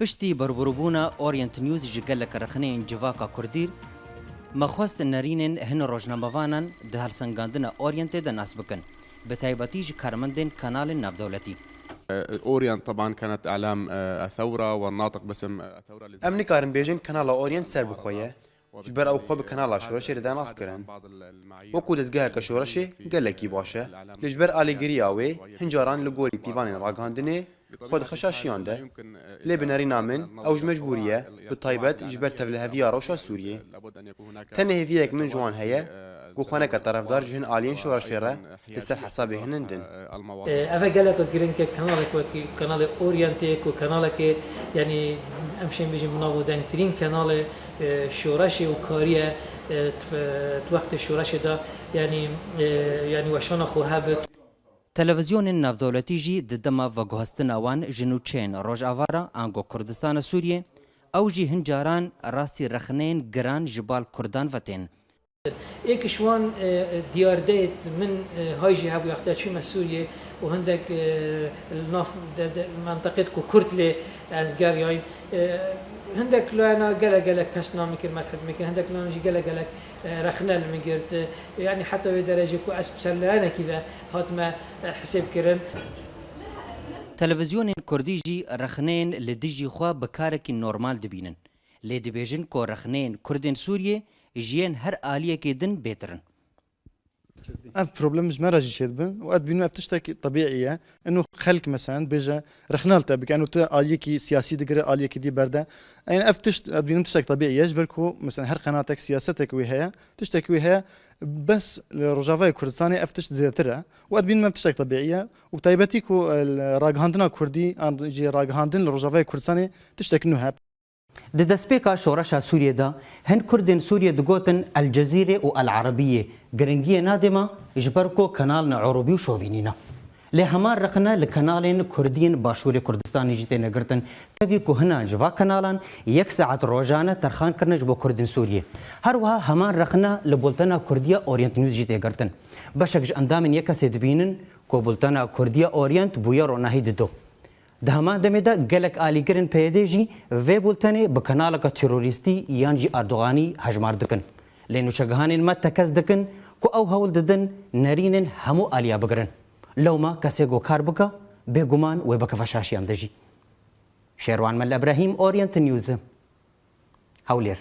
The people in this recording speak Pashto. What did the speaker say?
پشتی بربروبونا اورینت نیوز جگلک رخنین جواکا کردیر مخواست نرینن هن روزنامه‌وانان ده هلسنگاندن اورینت ده ناس بکن به تایبەتی ji کارمەندên kanalên navdewletî. اورينت طبعا كانت اعلام الثوره والناطق باسم الثوره. ام نكارن بيجن كانال اورينت سر بخويه جبر او خو بكانال شورشي ردا ناس كرن وكو دزگاه كشورشي گلكي باشه لجبر اليگرياوي هنجاران لگوري بيوان راگاندني خود خشاشيان ده لي بنارينا من اوج مجبوريه بالطيبات جبر تفلهفيا روشا سوريه تنهي فيك من جوان هيا كوخانه كطرفدار جهن الين شورشيره لسر حسابي هنندن افا قالك جرينك كانالك وكي كانال اورينتيك وكانالك يعني امشي بيجي مناو دانكترين كانال شورشي وكاريه وقت شورشي ده يعني وشان خو هابت تلویزیون نافدولتی جی ددما و گوهستن آوان جنوچین روجاوارا آنگو کردستان سوریه او جی هنجاران راستی رخنین گران جبال کردان فتین. ایک شوان دیار دیت من هایجی هبو یختشی سوریه و هندک ناف منطقه کو کرد لی از گریای هندك لو انا قلق بس نامي كلمه حد ممكن هندك لو نجي قلق رخنا المقرت يعني حتى بدرجه كو اسبسل انا كذا هات ما حسب كرن تلفزيون كردي جي رخنين لديجي خوا بكارك نورمال دبينن لدي بيجن كو رخنين كردين سوريا جيان هر آلية كيدن بيترن اف بروبلمز ما راجي شدبن وقت بينو افتشتك طبيعيه انه خلق مثلا بيجا رخنالتا بكانو تا اليكي سياسي دغري اليكي دي برده يعني افتشت بينو تشتك طبيعيه يجبركو مثلا هر قناتك سياستك وهي تشتكي وهي بس الرجافه كردستاني افتشت زيتره وقت بينو ما افتشتك طبيعيه وبتايبتيكو الراغهاندنا كردي جي راغهاندن الرجافه كردستاني تشتك نهب د دسپیکا شورشا سوریه دا هن کردن سوریه دگوتن الجزیره و العربیه گرنگیه نادما جبرکو کانال عربی و شوینینا له همان رقنا لکانالین کردین باشور کردستان جیته نگرتن تفی کو هنا جوا کانالان یک ساعت روزانه ترخان کرنج بو کردن سوریه هر وها همان رقنا لبولتنا کردیا اورینت نیوز جیته گرتن بشکج اندامن یک سید بینن کو بولتنا کردیا اورینت بویا رو نهید دو ده همان دمه دا گلک آلیگرن پیدا جی و بولتنه به کانال کا تروریستی یانجی اردوغانی هجمار دکن لینو شگهانین ما تکز دکن کو او هول ددن نرینن همو آلیا بگرن لو ما کسی گو کار بکا بگمان و بکفشاشی ام دجی شیروان مل ابراهیم اورینت نیوز هولیر